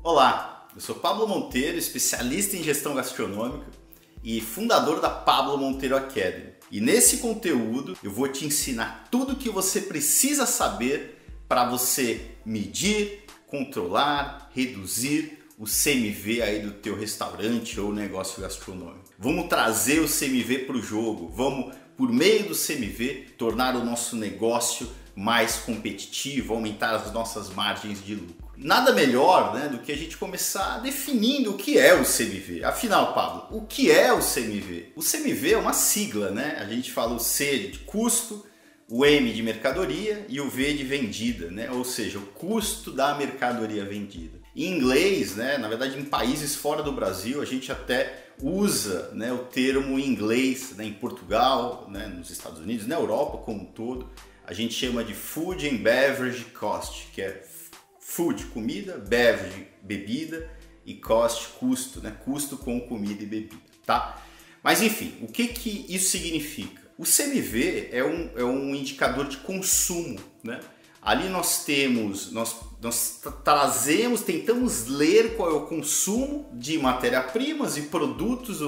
Olá, eu sou Pablo Monteiro, especialista em gestão gastronômica e fundador da Pablo Monteiro Academy. E nesse conteúdo eu vou te ensinar tudo o que você precisa saber para você medir, controlar, reduzir o CMV aí do teu restaurante ou negócio gastronômico. Vamos trazer o CMV para o jogo, vamos, por meio do CMV, tornar o nosso negócio mais competitivo, aumentar as nossas margens de lucro. Nada melhor, né, do que a gente começar definindo o que é o CMV. Afinal, Pablo, o que é o CMV? O CMV é uma sigla, né? A gente fala o C de custo, o M de mercadoria e o V de vendida, né? Ou seja, o custo da mercadoria vendida. Em inglês, né, na verdade em países fora do Brasil, a gente até usa, né, o termo em inglês, né, em Portugal, né, nos Estados Unidos, na Europa como um todo, a gente chama de Food and Beverage Cost, que é food, comida, beverage, bebida e cost, custo, né, custo com comida e bebida, tá? Mas enfim, o que isso significa? O CMV é um indicador de consumo, né? Ali nós trazemos, tentamos ler qual é o consumo de matéria-primas e produtos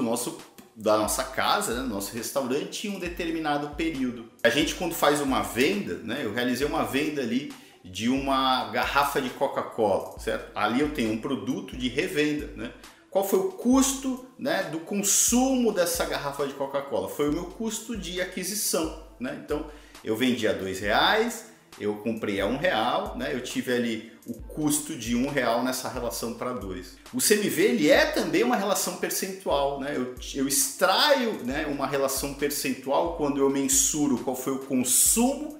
da nossa casa, né, do nosso restaurante em um determinado período. A gente, quando faz uma venda, né, eu realizei uma venda ali de uma garrafa de Coca-Cola, certo? Ali eu tenho um produto de revenda, né? Qual foi o custo, né, do consumo dessa garrafa de Coca-Cola? Foi o meu custo de aquisição, né? Então eu vendi a R$2, eu comprei a R$1, né? Eu tive ali o custo de R$1 nessa relação para 2. O CMV ele é também uma relação percentual, né? Eu extraio, né, uma relação percentual quando eu mensuro qual foi o consumo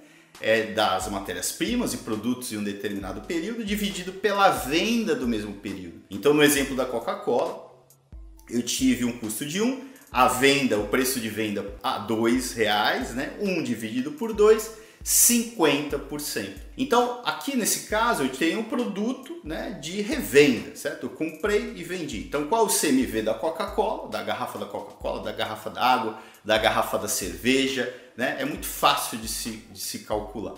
das matérias-primas e produtos em um determinado período dividido pela venda do mesmo período. Então, no exemplo da Coca-Cola, eu tive um custo de 1, a venda, o preço de venda a R$2, né? 1 dividido por 2, 50%. Então, aqui nesse caso, eu tenho um produto, né, de revenda, certo? Eu comprei e vendi. Então, qual é o CMV da Coca-Cola, da garrafa da Coca-Cola, da garrafa da água, da garrafa da cerveja, né? É muito fácil de se calcular.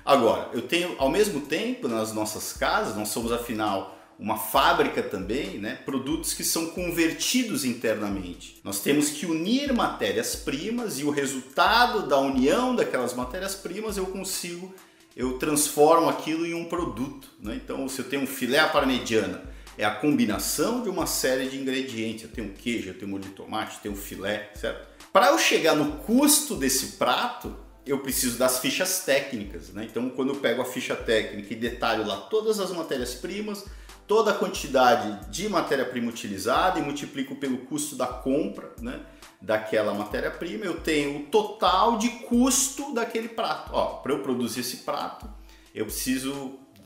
Agora, eu tenho, ao mesmo tempo, nas nossas casas, nós somos, afinal, uma fábrica também, né? Produtos que são convertidos internamente. Nós temos que unir matérias-primas e o resultado da união daquelas matérias-primas eu transformo aquilo em um produto, né? Então, se eu tenho um filé à parmegiana, é a combinação de uma série de ingredientes. Eu tenho queijo, eu tenho molho de tomate, eu tenho filé, certo? Para eu chegar no custo desse prato, eu preciso das fichas técnicas, né? Então, quando eu pego a ficha técnica e detalho lá todas as matérias-primas, toda a quantidade de matéria-prima utilizada e multiplico pelo custo da compra, né, daquela matéria-prima, eu tenho o total de custo daquele prato. Ó, para eu produzir esse prato,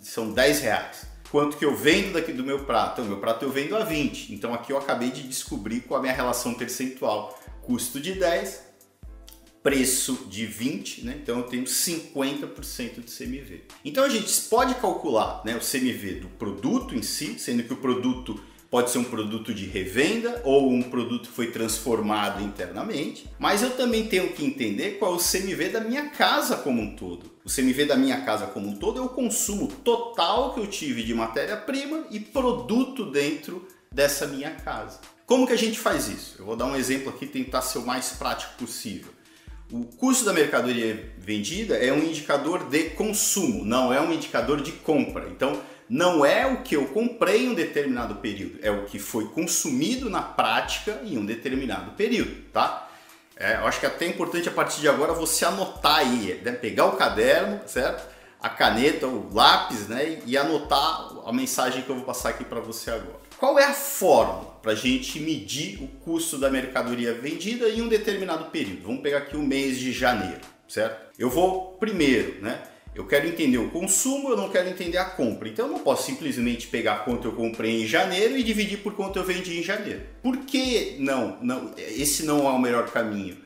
são R$10. Quanto que eu vendo daqui do meu prato? O meu prato eu vendo a 20. Então aqui eu acabei de descobrir qual é a minha relação percentual. Custo de 10, preço de 20, né? Então eu tenho 50% de CMV. Então a gente pode calcular, né, o CMV do produto em si, sendo que o produto pode ser um produto de revenda ou um produto que foi transformado internamente, mas eu também tenho que entender qual é o CMV da minha casa como um todo. O CMV da minha casa como um todo é o consumo total que eu tive de matéria-prima e produto dentro dessa minha casa. Como que a gente faz isso? Eu vou dar um exemplo aqui, tentar ser o mais prático possível. O custo da mercadoria vendida é um indicador de consumo, não é um indicador de compra. Então, não é o que eu comprei em um determinado período, é o que foi consumido na prática em um determinado período, tá? Eu acho que é até importante a partir de agora você anotar aí, né? Pegar o caderno, certo? A caneta, o lápis, né? E anotar a mensagem que eu vou passar aqui para você agora. Qual é a fórmula para a gente medir o custo da mercadoria vendida em um determinado período? Vamos pegar aqui o mês de janeiro, certo? Eu vou primeiro, né? Eu quero entender o consumo, eu não quero entender a compra. Então eu não posso simplesmente pegar quanto eu comprei em janeiro e dividir por quanto eu vendi em janeiro. Por que não? Esse não é o melhor caminho.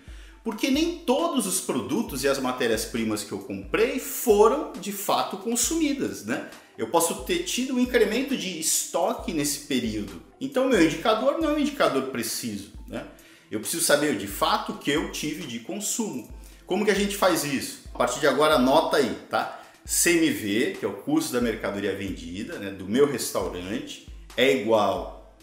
Porque nem todos os produtos e as matérias-primas que eu comprei foram de fato consumidas, né? Eu posso ter tido um incremento de estoque nesse período. Então, meu indicador não é um indicador preciso, né? Eu preciso saber de fato o que eu tive de consumo. Como que a gente faz isso? A partir de agora, anota aí, tá? CMV, que é o custo da mercadoria vendida, né, do meu restaurante, é igual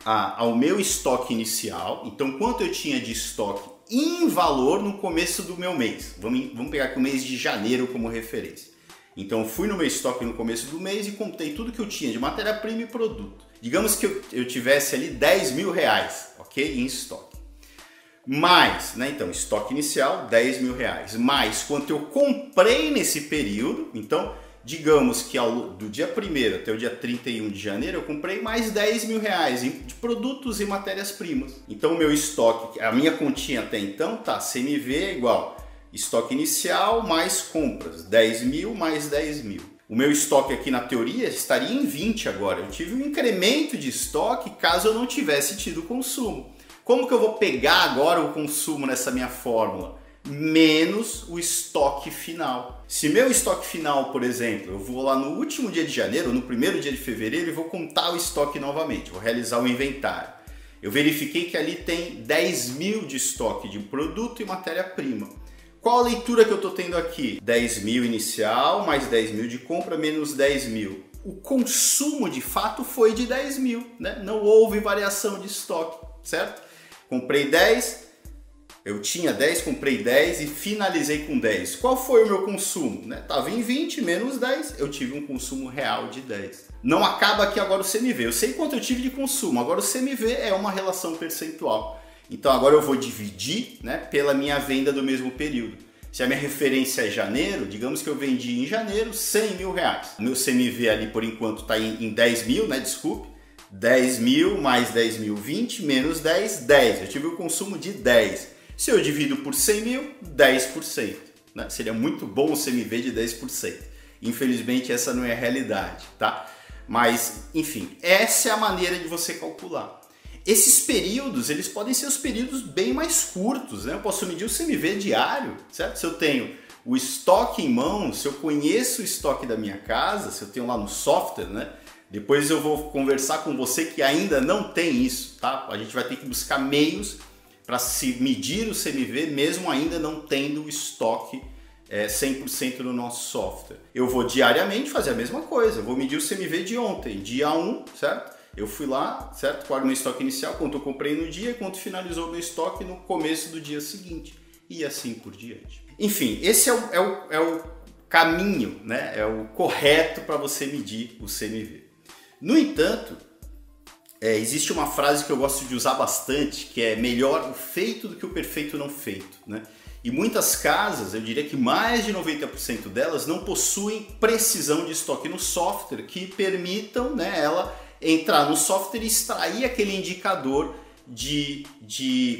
ao meu estoque inicial. Então, quanto eu tinha de estoque em valor no começo do meu mês. Vamos pegar aqui o mês de janeiro como referência. Então, eu fui no meu estoque no começo do mês e contei tudo que eu tinha de matéria-prima e produto. Digamos que eu tivesse ali 10 mil reais, ok? Em estoque. Mais, né? Então, estoque inicial, 10 mil reais. Mais quanto eu comprei nesse período. Então, digamos que do dia 1º até o dia 31 de janeiro, eu comprei mais 10 mil reais de produtos e matérias-primas. Então, o meu estoque, a minha continha até então, tá, CMV é igual estoque inicial mais compras, 10 mil mais 10 mil. O meu estoque aqui na teoria estaria em 20 agora. Eu tive um incremento de estoque caso eu não tivesse tido consumo. Como que eu vou pegar agora o consumo nessa minha fórmula? Menos o estoque final. Se meu estoque final, por exemplo, eu vou lá no último dia de janeiro, no primeiro dia de fevereiro e vou contar o estoque novamente, vou realizar o inventário. Eu verifiquei que ali tem 10 mil de estoque de produto e matéria-prima. Qual a leitura que eu estou tendo aqui? 10 mil inicial, mais 10 mil de compra, menos 10 mil. O consumo de fato foi de 10 mil, né? Não houve variação de estoque, certo? Comprei 10, eu tinha 10, comprei 10 e finalizei com 10. Qual foi o meu consumo? Estava em 20 menos 10, eu tive um consumo real de 10. Não acaba aqui agora o CMV, eu sei quanto eu tive de consumo, agora o CMV é uma relação percentual. Então agora eu vou dividir, né, pela minha venda do mesmo período. Se a minha referência é janeiro, digamos que eu vendi em janeiro 100 mil reais. O meu CMV ali por enquanto está em 10 mil, né, desculpe. 10 mil mais 10 mil, 20, menos 10, 10. Eu tive um consumo de 10. Se eu divido por 100 mil, 10%. Né? Seria muito bom o CMV de 10%. Infelizmente essa não é a realidade, tá? Mas, enfim, essa é a maneira de você calcular. Esses períodos, eles podem ser os períodos bem mais curtos, né? Eu posso medir o CMV diário, certo? Se eu tenho o estoque em mãos, se eu conheço o estoque da minha casa, se eu tenho lá no software, né? Depois eu vou conversar com você que ainda não tem isso, tá? A gente vai ter que buscar meios para se medir o CMV, mesmo ainda não tendo o estoque 100% no nosso software. Eu vou diariamente fazer a mesma coisa, eu vou medir o CMV de ontem, dia 1, certo? Eu fui lá, certo? Qual era o meu estoque inicial, quanto eu comprei no dia e quanto finalizou o meu estoque no começo do dia seguinte. E assim por diante. Enfim, esse é o caminho, né? É o correto para você medir o CMV. No entanto, existe uma frase que eu gosto de usar bastante, que é melhor o feito do que o perfeito não feito, né? E muitas casas, eu diria que mais de 90% delas não possuem precisão de estoque no software que permitam, né, ela entrar no software e extrair aquele indicador de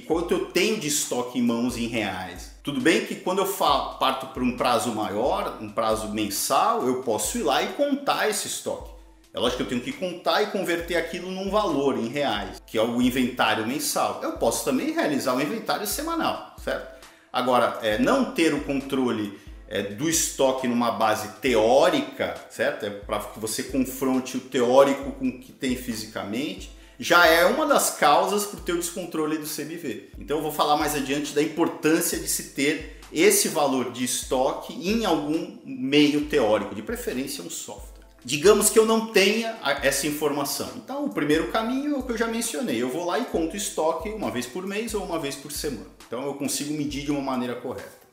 quanto eu tenho de estoque em mãos em reais. Tudo bem que quando eu parto para um prazo maior, um prazo mensal, eu posso ir lá e contar esse estoque. É lógico que eu tenho que contar e converter aquilo num valor em reais, que é o inventário mensal. Eu posso também realizar um inventário semanal, certo? Agora, não ter o controle do estoque numa base teórica, certo? Para que você confronte o teórico com o que tem fisicamente, já é uma das causas para o teu descontrole do CMV. Então eu vou falar mais adiante da importância de se ter esse valor de estoque em algum meio teórico, de preferência um software. Digamos que eu não tenha essa informação. Então o primeiro caminho é o que eu já mencionei. Eu vou lá e conto estoque uma vez por mês ou uma vez por semana. Então eu consigo medir de uma maneira correta.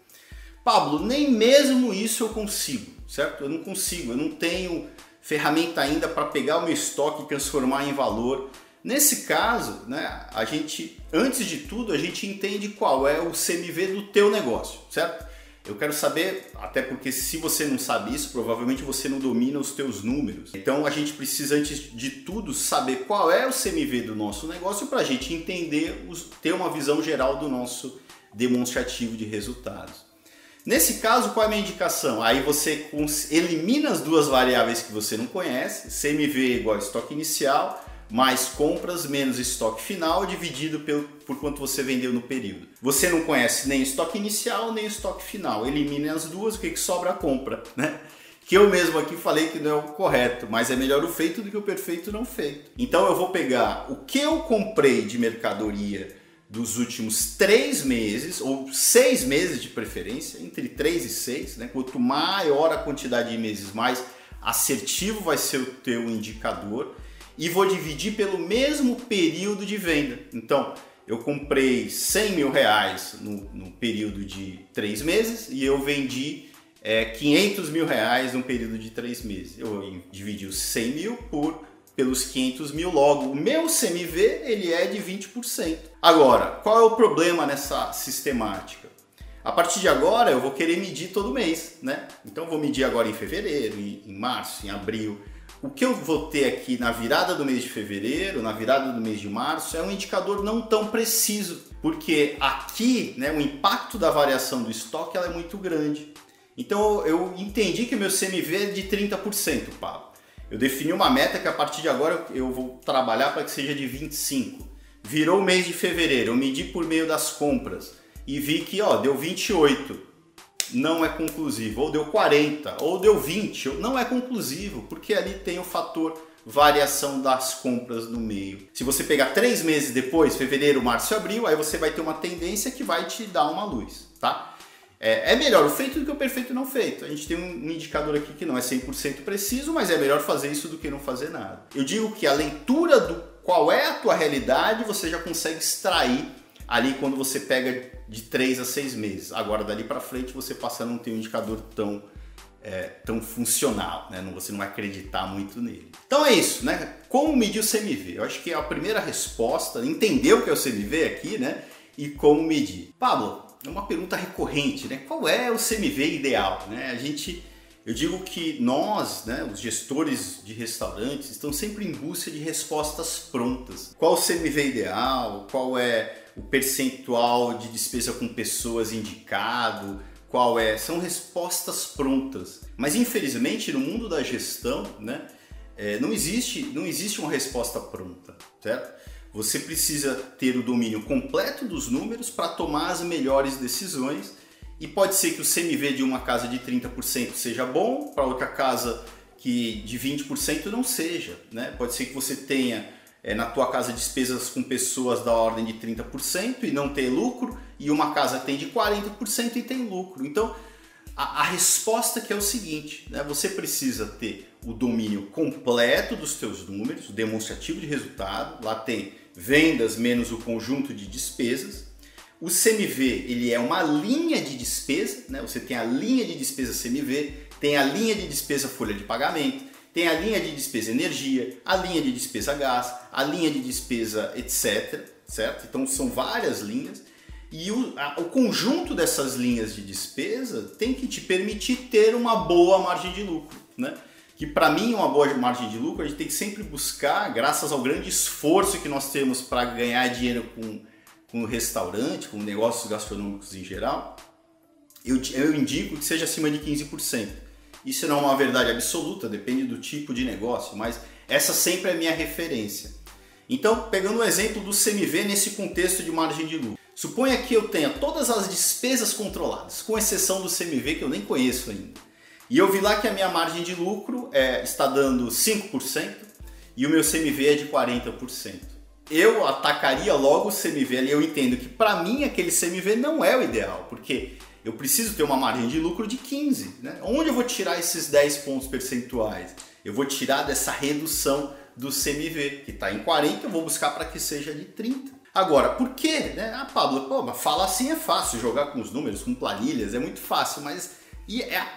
Pablo, nem mesmo isso eu consigo, certo? Eu não consigo, eu não tenho ferramenta ainda para pegar o meu estoque e transformar em valor. Nesse caso, né, a gente, antes de tudo, a gente entende qual é o CMV do teu negócio, certo? Eu quero saber, até porque se você não sabe isso, provavelmente você não domina os teus números. Então a gente precisa, antes de tudo, saber qual é o CMV do nosso negócio para a gente entender, ter uma visão geral do nosso demonstrativo de resultados. Nesse caso, qual é a minha indicação? Aí você elimina as duas variáveis que você não conhece, CMV igual a estoque inicial, mais compras, menos estoque final, dividido por quanto você vendeu no período. Você não conhece nem estoque inicial, nem estoque final. Elimine as duas, o que sobra? A compra, né? Que eu mesmo aqui falei que não é o correto, mas é melhor o feito do que o perfeito não feito. Então eu vou pegar o que eu comprei de mercadoria dos últimos 3 meses, ou 6 meses de preferência, entre 3 e 6, né? Quanto maior a quantidade de meses, mais assertivo vai ser o teu indicador. e vou dividir pelo mesmo período de venda. Então, eu comprei 100 mil reais no período de 3 meses e eu vendi 500 mil reais no período de 3 meses. Eu dividi os 100 mil pelos 500 mil, logo o meu CMV ele é de 20%. Agora, qual é o problema nessa sistemática? A partir de agora eu vou querer medir todo mês, né? Então eu vou medir agora em fevereiro, em março, em abril. O que eu vou ter aqui na virada do mês de fevereiro, na virada do mês de março, é um indicador não tão preciso, porque aqui, né, o impacto da variação do estoque ela é muito grande. Então eu entendi que meu CMV é de 30%, Pablo. Eu defini uma meta que a partir de agora eu vou trabalhar para que seja de 25%. Virou o mês de fevereiro, eu medi por meio das compras e vi que deu 28%. Não é conclusivo, ou deu 40, ou deu 20, não é conclusivo, porque ali tem o fator variação das compras no meio. Se você pegar 3 meses depois, fevereiro, março e abril, aí você vai ter uma tendência que vai te dar uma luz, tá? É melhor o feito do que o perfeito não feito. A gente tem um indicador aqui que não é 100% preciso, mas é melhor fazer isso do que não fazer nada. Eu digo que a leitura do qual é a tua realidade, você já consegue extrair ali quando você pega de 3 a 6 meses. Agora, dali para frente, você passa a não ter um indicador tão funcional, né? Você não vai acreditar muito nele. Então é isso, né? Como medir o CMV? Eu acho que é a primeira resposta, entender o que é o CMV aqui, né? E como medir. Pablo, é uma pergunta recorrente, né? Qual é o CMV ideal, né? Eu digo que nós, né, os gestores de restaurantes, estão sempre em busca de respostas prontas. Qual o CMV ideal? Qual é o percentual de despesa com pessoas indicado? São respostas prontas. Mas infelizmente no mundo da gestão, né, não existe uma resposta pronta, certo? Você precisa ter o domínio completo dos números para tomar as melhores decisões. E pode ser que o CMV de uma casa de 30% seja bom, para outra casa que de 20% não seja, né? Pode ser que você tenha na tua casa despesas com pessoas da ordem de 30% e não ter lucro, e uma casa tem de 40% e tem lucro. Então, a resposta que é o seguinte, né? Você precisa ter o domínio completo dos teus números, o demonstrativo de resultado, lá tem vendas menos o conjunto de despesas. O CMV ele é uma linha de despesa, né? Você tem a linha de despesa CMV, tem a linha de despesa folha de pagamento, tem a linha de despesa energia, a linha de despesa gás, a linha de despesa etc, certo? Então são várias linhas e o conjunto dessas linhas de despesa tem que te permitir ter uma boa margem de lucro, né? Que para mim uma boa margem de lucro a gente tem que sempre buscar, graças ao grande esforço que nós temos para ganhar dinheiro com o restaurante, com negócios gastronômicos em geral, eu indico que seja acima de 15%. Isso não é uma verdade absoluta, depende do tipo de negócio, mas essa sempre é a minha referência. Então, pegando o exemplo do CMV nesse contexto de margem de lucro. Suponha que eu tenha todas as despesas controladas, com exceção do CMV que eu nem conheço ainda. E eu vi lá que a minha margem de lucro está dando 5% e o meu CMV é de 40%. Eu atacaria logo o CMV ali. Eu entendo que para mim aquele CMV não é o ideal, porque eu preciso ter uma margem de lucro de 15%, né? Onde eu vou tirar esses 10 pontos percentuais? Eu vou tirar dessa redução do CMV, que está em 40%, eu vou buscar para que seja de 30%. Agora, por quê? Né? Pablo, falar assim é fácil, jogar com os números, com planilhas, é muito fácil, mas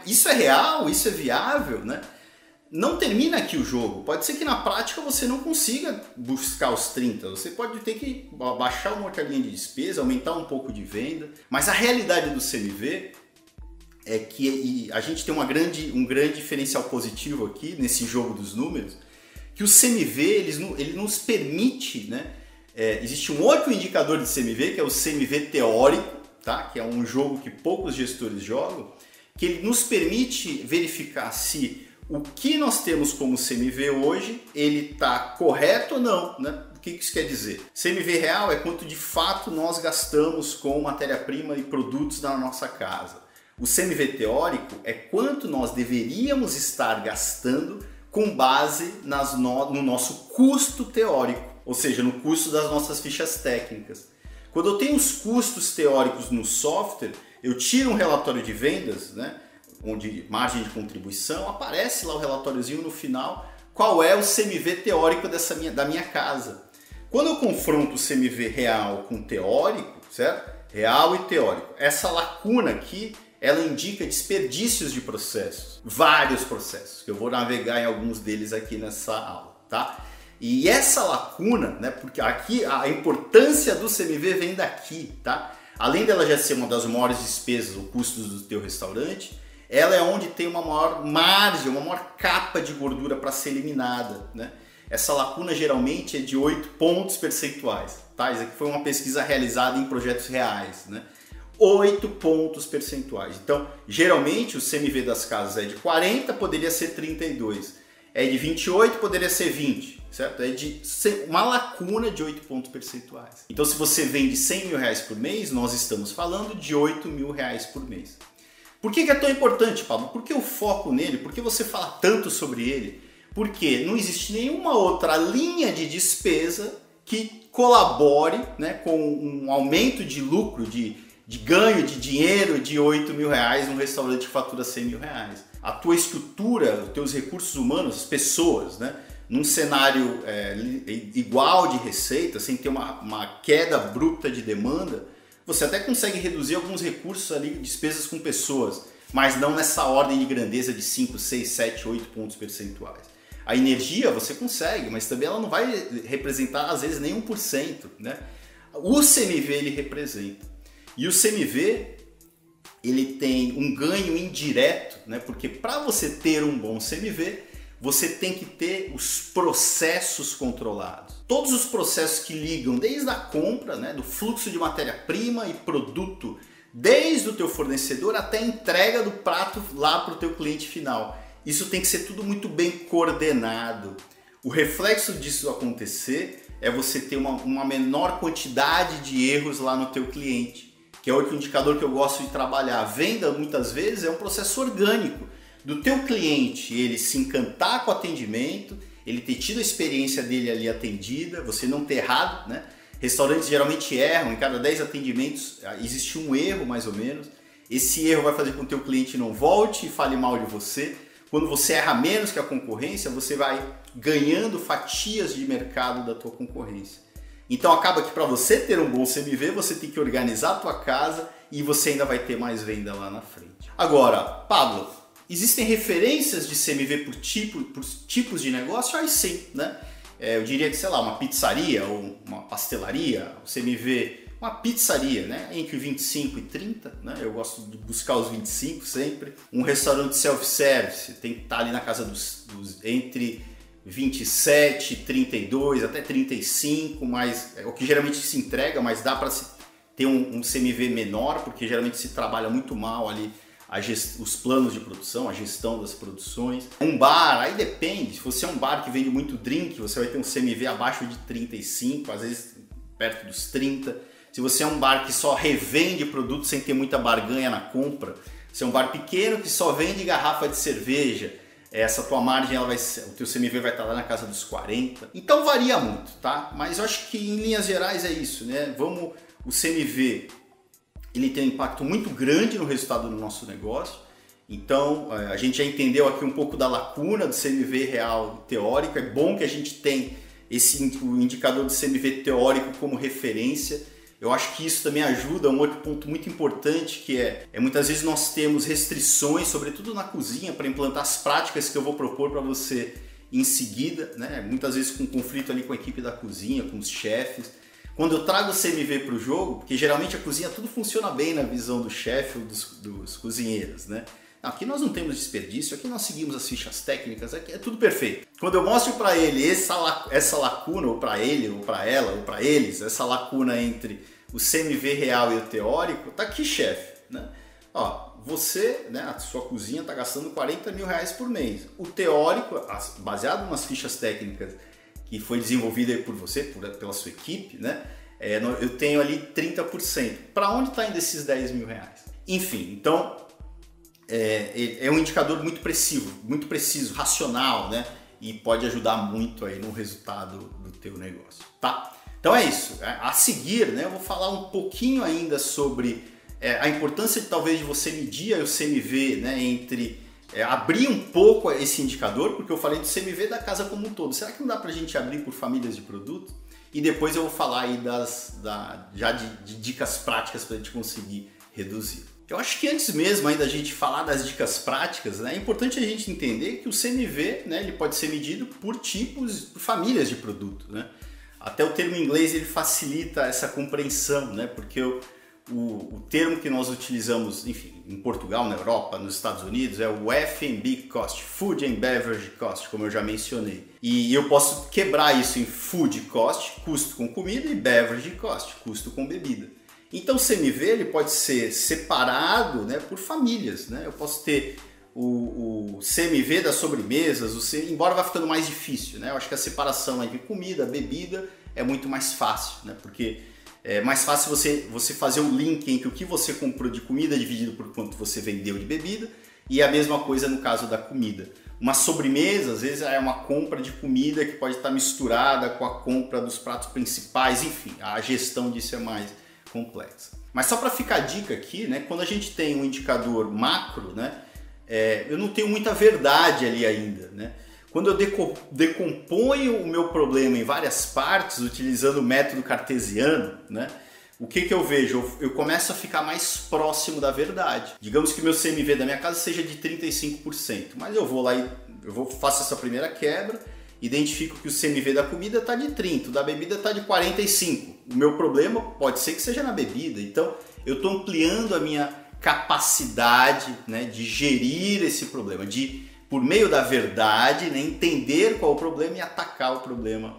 isso é real? Isso é viável, né? Não termina aqui o jogo. Pode ser que na prática você não consiga buscar os 30. Você pode ter que baixar uma outra linha de despesa, aumentar um pouco de venda. Mas a realidade do CMV é que a gente tem um grande diferencial positivo aqui nesse jogo dos números, que o CMV ele nos permite, né? Existe um outro indicador de CMV, que é o CMV teórico, tá? Que é um jogo que poucos gestores jogam, que ele nos permite verificar se o que nós temos como CMV hoje, ele está correto ou não, né? O que isso quer dizer? CMV real é quanto de fato nós gastamos com matéria-prima e produtos na nossa casa. O CMV teórico é quanto nós deveríamos estar gastando com base no nosso custo teórico, ou seja, no custo das nossas fichas técnicas. Quando eu tenho os custos teóricos no software, eu tiro um relatório de vendas, né? Onde margem de contribuição, aparece lá o relatóriozinho no final qual é o CMV teórico da minha casa. Quando eu confronto o CMV real com o teórico, certo? Real e teórico, essa lacuna aqui, ela indica desperdícios de processos, vários processos, que eu vou navegar em alguns deles aqui nessa aula, tá? E essa lacuna, né, porque aqui a importância do CMV vem daqui, tá? Além dela já ser uma das maiores despesas ou custos do teu restaurante, ela é onde tem uma maior margem, uma maior capa de gordura para ser eliminada, né? Essa lacuna geralmente é de 8 pontos percentuais, tá? Isso aqui foi uma pesquisa realizada em projetos reais, né? 8 pontos percentuais. Então, geralmente o CMV das casas é de 40, poderia ser 32. É de 28, poderia ser 20, certo? É de uma lacuna de 8 pontos percentuais. Então, se você vende 100 mil reais por mês, nós estamos falando de 8 mil reais por mês. Por que é tão importante, Pablo? Por que eu foco nele? Por que você fala tanto sobre ele? Porque não existe nenhuma outra linha de despesa que colabore, né, com um aumento de lucro, de ganho de dinheiro de 8 mil reais num restaurante que fatura 100 mil reais. A tua estrutura, os teus recursos humanos, as pessoas, né, num cenário igual de receita, sem ter uma queda abrupta de demanda, você até consegue reduzir alguns recursos ali, despesas com pessoas, mas não nessa ordem de grandeza de 5, 6, 7, 8 pontos percentuais. A energia você consegue, mas também ela não vai representar às vezes nem 1%, né? O CMV ele representa. E o CMV ele tem um ganho indireto, né? Porque para você ter um bom CMV, você tem que ter os processos controlados. Todos os processos que ligam desde a compra, né, do fluxo de matéria-prima e produto, desde o teu fornecedor até a entrega do prato lá para o teu cliente final. Isso tem que ser tudo muito bem coordenado. O reflexo disso acontecer é você ter uma menor quantidade de erros lá no teu cliente, que é outro indicador que eu gosto de trabalhar. A venda, muitas vezes, é um processo orgânico do teu cliente, ele se encantar com o atendimento, ele ter tido a experiência dele ali atendida, você não ter errado, né? Restaurantes geralmente erram, em cada 10 atendimentos existe um erro mais ou menos. Esse erro vai fazer com que o teu cliente não volte e fale mal de você. Quando você erra menos que a concorrência, você vai ganhando fatias de mercado da tua concorrência. Então acaba que para você ter um bom CMV, você tem que organizar a tua casa e você ainda vai ter mais venda lá na frente. Agora, Pablo, existem referências de CMV por tipos de negócio? Aí sim, né? Eu diria que, sei lá, uma pizzaria ou uma pastelaria, o CMV, uma pizzaria, né? Entre 25 e 30, né? Eu gosto de buscar os 25 sempre. Um restaurante self-service tem que estar ali na casa dos entre 27, 32, até 35, mas é o que geralmente se entrega, mas dá para ter um CMV menor, porque geralmente se trabalha muito mal ali os planos de produção, a gestão das produções. Um bar, aí depende, se você é um bar que vende muito drink, você vai ter um CMV abaixo de 35, às vezes perto dos 30. Se você é um bar que só revende produto sem ter muita barganha na compra, se é um bar pequeno que só vende garrafa de cerveja, essa tua margem, o teu CMV vai estar lá na casa dos 40. Então varia muito, tá? Mas eu acho que em linhas gerais é isso, né? O CMV, ele tem um impacto muito grande no resultado do nosso negócio. Então, a gente já entendeu aqui um pouco da lacuna do CMV real teórico. É bom que a gente tenha o indicador do CMV teórico como referência. Eu acho que isso também ajuda. Um outro ponto muito importante que muitas vezes nós temos restrições, sobretudo na cozinha, para implantar as práticas que eu vou propor para você em seguida, né? Muitas vezes com conflito ali com a equipe da cozinha, com os chefes. Quando eu trago o CMV para o jogo, porque geralmente a cozinha tudo funciona bem na visão do chefe ou dos cozinheiros, né? Aqui nós não temos desperdício, aqui nós seguimos as fichas técnicas, aqui é tudo perfeito. Quando eu mostro para ele essa lacuna, ou para ele, ou para ela, ou para eles, essa lacuna entre o CMV real e o teórico, tá aqui, chefe, né? Ó, você, né, a sua cozinha está gastando 40 mil reais por mês. O teórico, baseado nas fichas técnicas que foi desenvolvida por você, pela sua equipe, né? Eu tenho ali 30%. Para onde está indo esses 10 mil reais? Enfim, então é um indicador muito preciso, racional, né? E pode ajudar muito aí no resultado do teu negócio, tá? Então é isso. A seguir, né, eu vou falar um pouquinho ainda sobre a importância talvez de você medir o CMV, né, entre abrir um pouco esse indicador, porque eu falei do CMV da casa como um todo. Será que não dá para a gente abrir por famílias de produto? E depois eu vou falar aí de dicas práticas para a gente conseguir reduzir. Eu acho que antes mesmo aí da gente falar das dicas práticas, né, é importante a gente entender que o CMV, né, ele pode ser medido por tipos, por famílias de produto, né? Até o termo em inglês ele facilita essa compreensão, né? Porque o termo que nós utilizamos, enfim, em Portugal, na Europa, nos Estados Unidos, é o F&B Cost, Food and Beverage Cost, como eu já mencionei. E eu posso quebrar isso em Food Cost, custo com comida, e Beverage Cost, custo com bebida. Então o CMV ele pode ser separado, né, por famílias, né? Eu posso ter o CMV das sobremesas, embora vá ficando mais difícil, né? Eu acho que a separação entre comida, bebida é muito mais fácil, né? Porque é mais fácil você fazer o link entre o que você comprou de comida dividido por quanto você vendeu de bebida, e a mesma coisa no caso da comida. Uma sobremesa, às vezes, é uma compra de comida que pode estar misturada com a compra dos pratos principais, enfim, a gestão disso é mais complexa. Mas só para ficar a dica aqui, né, quando a gente tem um indicador macro, né, eu não tenho muita verdade ali ainda, né? Quando eu decomponho o meu problema em várias partes, utilizando o método cartesiano, né, o que eu vejo? Eu começo a ficar mais próximo da verdade. Digamos que o meu CMV da minha casa seja de 35%, mas eu vou lá e faço essa primeira quebra, identifico que o CMV da comida está de 30%, da bebida está de 45%. O meu problema pode ser que seja na bebida, então eu estou ampliando a minha capacidade, né, de gerir esse problema, de, por meio da verdade, né, entender qual é o problema e atacar o problema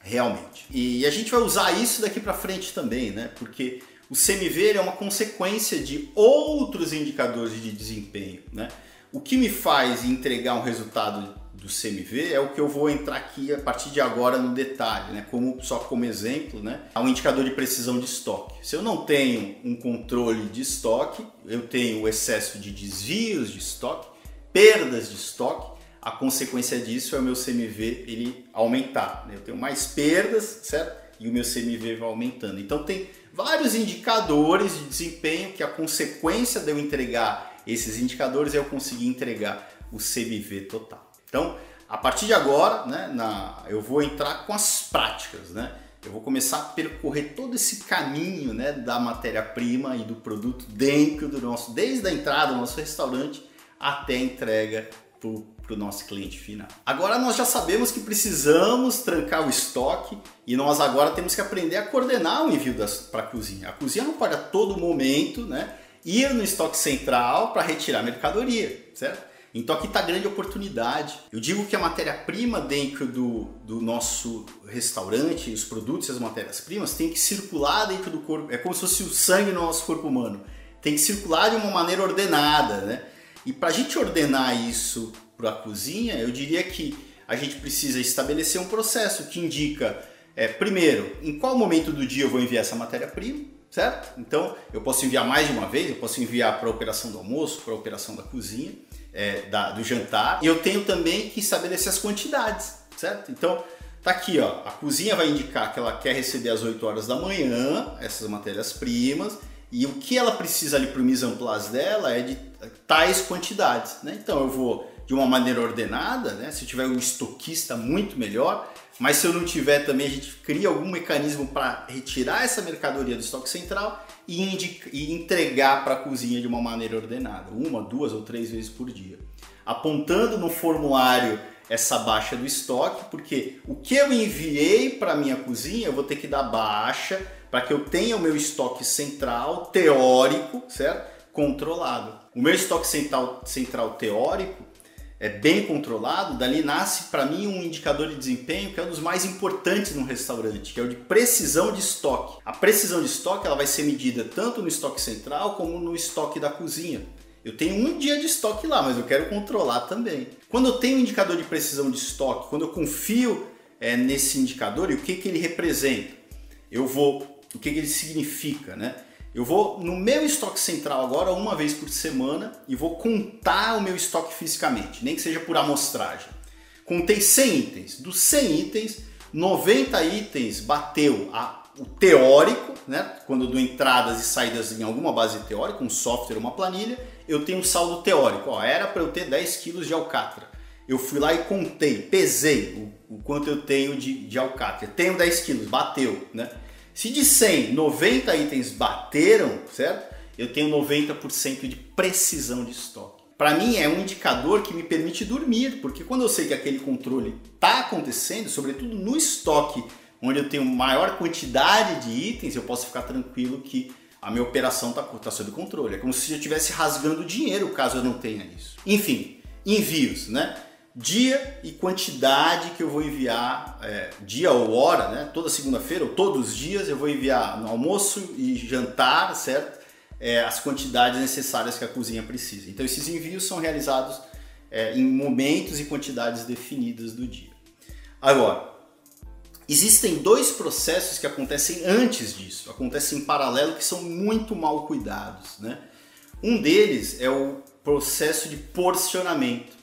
realmente. E a gente vai usar isso daqui para frente também, né, porque o CMV é uma consequência de outros indicadores de desempenho, né? O que me faz entregar um resultado do CMV é o que eu vou entrar aqui a partir de agora no detalhe, né? Só como exemplo, né? Há um indicador de precisão de estoque. Se eu não tenho um controle de estoque, eu tenho o excesso de desvios de estoque, perdas de estoque, a consequência disso é o meu CMV ele aumentar, né? Eu tenho mais perdas, certo? E o meu CMV vai aumentando. Então tem vários indicadores de desempenho que a consequência de eu entregar esses indicadores é eu conseguir entregar o CMV total. Então, a partir de agora, né, eu vou entrar com as práticas, né? Eu vou começar a percorrer todo esse caminho, né, da matéria-prima e do produto dentro do desde a entrada do nosso restaurante até a entrega para o nosso cliente final. Agora nós já sabemos que precisamos trancar o estoque e nós agora temos que aprender a coordenar o envio para a cozinha. A cozinha não pode a todo momento, né, ir no estoque central para retirar a mercadoria, certo? Então aqui está a grande oportunidade. Eu digo que a matéria-prima dentro do nosso restaurante, os produtos e as matérias-primas tem que circular dentro do corpo. É como se fosse o sangue no nosso corpo humano. Tem que circular de uma maneira ordenada, né? E para a gente ordenar isso para a cozinha, eu diria que a gente precisa estabelecer um processo que indica, primeiro, em qual momento do dia eu vou enviar essa matéria-prima, certo? Então eu posso enviar mais de uma vez, eu posso enviar para a operação do almoço, para a operação da cozinha, do jantar, e eu tenho também que estabelecer as quantidades, certo? Então tá aqui, ó, a cozinha vai indicar que ela quer receber às 8 horas da manhã essas matérias-primas, e o que ela precisa ali para o mise en place dela é de tais quantidades, né? Então eu vou de uma maneira ordenada, né? Se eu tiver um estoquista, muito melhor, mas se eu não tiver também, a gente cria algum mecanismo para retirar essa mercadoria do estoque central e entregar para a cozinha de uma maneira ordenada, 1, 2 ou 3 vezes por dia, apontando no formulário essa baixa do estoque, porque o que eu enviei para a minha cozinha eu vou ter que dar baixa para que eu tenha o meu estoque central teórico, certo? Controlado. O meu estoque central teórico é bem controlado, dali nasce para mim um indicador de desempenho que é um dos mais importantes no restaurante, que é o de precisão de estoque. A precisão de estoque ela vai ser medida tanto no estoque central como no estoque da cozinha. Eu tenho um dia de estoque lá, mas eu quero controlar também. Quando eu tenho um indicador de precisão de estoque, quando eu confio nesse indicador e o que ele representa, o que ele significa, né? Eu vou no meu estoque central agora uma vez por semana e vou contar o meu estoque fisicamente, nem que seja por amostragem. Contei 100 itens. Dos 100 itens, 90 itens bateu o teórico, né? Quando eu dou entradas e saídas em alguma base teórica, um software, uma planilha, eu tenho um saldo teórico. Ó, era para eu ter 10 quilos de alcatra. Eu fui lá e contei, pesei o quanto eu tenho de alcatra. Tenho 10 quilos, bateu, né? Se de 100, 90 itens bateram, certo? Eu tenho 90% de precisão de estoque. Para mim é um indicador que me permite dormir, porque quando eu sei que aquele controle está acontecendo, sobretudo no estoque, onde eu tenho maior quantidade de itens, eu posso ficar tranquilo que a minha operação está sob controle. É como se eu estivesse rasgando dinheiro caso eu não tenha isso. Enfim, envios, né? Dia e quantidade que eu vou enviar, dia ou hora, né? Toda segunda-feira ou todos os dias eu vou enviar no almoço e jantar, certo? As quantidades necessárias que a cozinha precisa. Então esses envios são realizados em momentos e quantidades definidas do dia. Agora, existem dois processos que acontecem antes disso, acontecem em paralelo, que são muito mal cuidados, né? Um deles é o processo de porcionamento,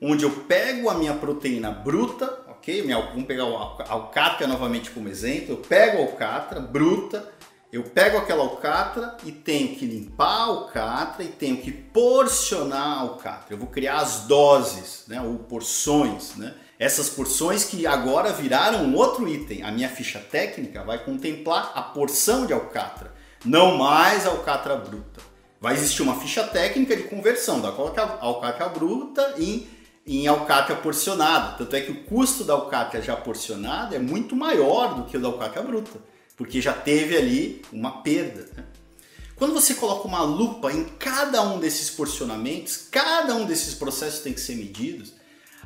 onde eu pego a minha proteína bruta, ok? Vamos pegar a alcatra novamente como exemplo. Eu pego a alcatra bruta, eu pego aquela alcatra e tenho que limpar a alcatra e tenho que porcionar a alcatra. Eu vou criar as doses, né? Ou porções, né? Essas porções que agora viraram um outro item. A minha ficha técnica vai contemplar a porção de alcatra, não mais a alcatra bruta. Vai existir uma ficha técnica de conversão da alcatra bruta em alcatra porcionada. Tanto é que o custo da alcatra já porcionada é muito maior do que o da alcatra bruta, porque já teve ali uma perda, né? Quando você coloca uma lupa em cada um desses porcionamentos, cada um desses processos tem que ser medidos,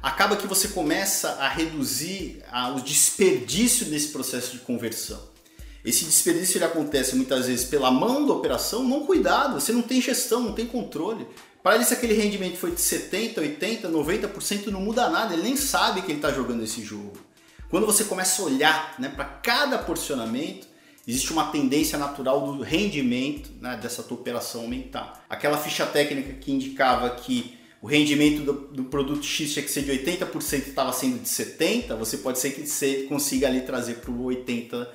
acaba que você começa a reduzir o desperdício desse processo de conversão. Esse desperdício ele acontece muitas vezes pela mão da operação, não cuidado, você não tem gestão, não tem controle. Para ele, se aquele rendimento foi de 70%, 80%, 90%, não muda nada, ele nem sabe que ele está jogando esse jogo. Quando você começa a olhar, né, para cada porcionamento, existe uma tendência natural do rendimento, né, dessa tua operação aumentar. Aquela ficha técnica que indicava que o rendimento do produto X tinha que ser de 80% e estava sendo de 70%, você pode ser que você consiga ali trazer para o 80%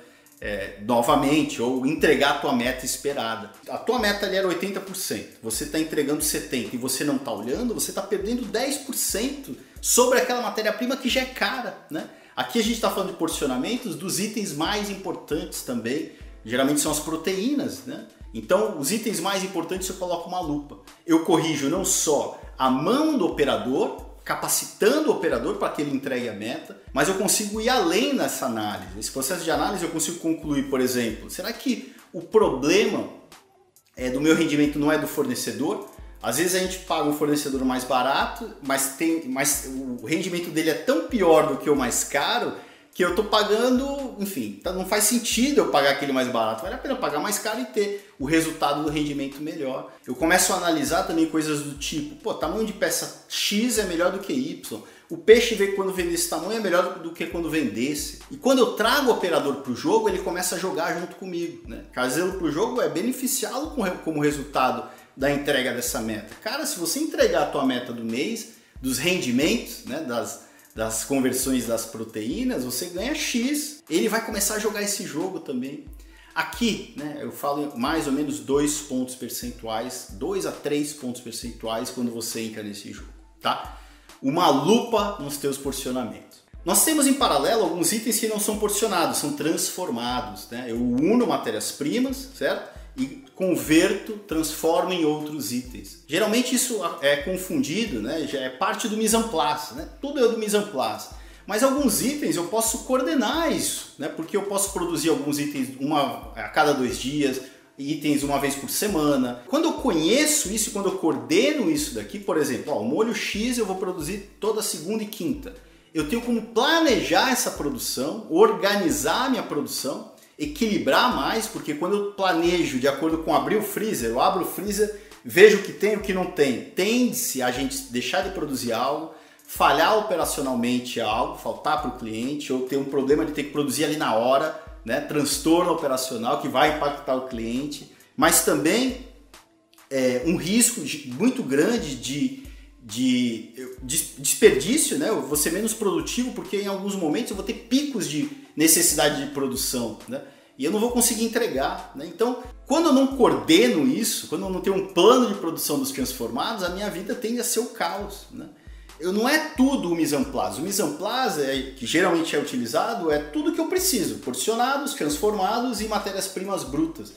novamente, ou entregar a tua meta esperada. A tua meta ali era 80%, você está entregando 70% e você não está olhando, você está perdendo 10% sobre aquela matéria-prima que já é cara, né? Aqui a gente está falando de porcionamentos dos itens mais importantes também, geralmente são as proteínas, né? Então os itens mais importantes eu coloco uma lupa. Eu corrijo não só a mão do operador, capacitando o operador para que ele entregue a meta, mas eu consigo ir além nessa análise. Esse processo de análise eu consigo concluir, por exemplo, será que o problema do meu rendimento não é do fornecedor? Às vezes a gente paga um fornecedor mais barato, mas o rendimento dele é tão pior do que o mais caro, que eu estou pagando, enfim, não faz sentido eu pagar aquele mais barato, vale a pena pagar mais caro e ter o resultado do rendimento melhor. Eu começo a analisar também coisas do tipo, tamanho de peça X é melhor do que Y, o peixe quando vem desse tamanho é melhor do que quando vem desse. E quando eu trago o operador para o jogo, ele começa a jogar junto comigo, né? Trazê-lo para o jogo é beneficiá-lo como resultado da entrega dessa meta. Cara, se você entregar a tua meta do mês, dos rendimentos, né, das conversões das proteínas, você ganha X, ele vai começar a jogar esse jogo também. Aqui, né, eu falo mais ou menos 2 pontos percentuais, 2 a 3 pontos percentuais quando você entra nesse jogo, tá? Uma lupa nos teus porcionamentos. Nós temos em paralelo alguns itens que não são porcionados, são transformados, né? Eu uno matérias-primas, certo? E converto, transformo em outros itens. Geralmente isso é confundido, né? Já é parte do mise en place, né? Tudo é do mise en place. Mas alguns itens eu posso coordenar isso, né? Porque eu posso produzir alguns itens a cada 2 dias, itens uma vez por semana. Quando eu conheço isso, quando eu coordeno isso daqui, por exemplo, o molho X eu vou produzir toda segunda e quinta. Eu tenho como planejar essa produção, organizar a minha produção, equilibrar mais, porque quando eu planejo de acordo com abrir o freezer, eu abro o freezer, vejo o que tem e o que não tem. Tende-se a gente deixar de produzir algo, falhar operacionalmente algo, faltar para o cliente, ou ter um problema de ter que produzir ali na hora, né? Transtorno operacional que vai impactar o cliente, mas também um risco muito grande de desperdício, né? Eu vou ser menos produtivo porque em alguns momentos eu vou ter picos de necessidade de produção, né? e eu não vou conseguir entregar, né? Então, quando eu não coordeno isso, quando eu não tenho um plano de produção dos transformados, a minha vida tende a ser o caos, né? Não é tudo o mise en place. O mise en place, que geralmente é utilizado, é tudo que eu preciso, porcionados, transformados e matérias-primas brutas.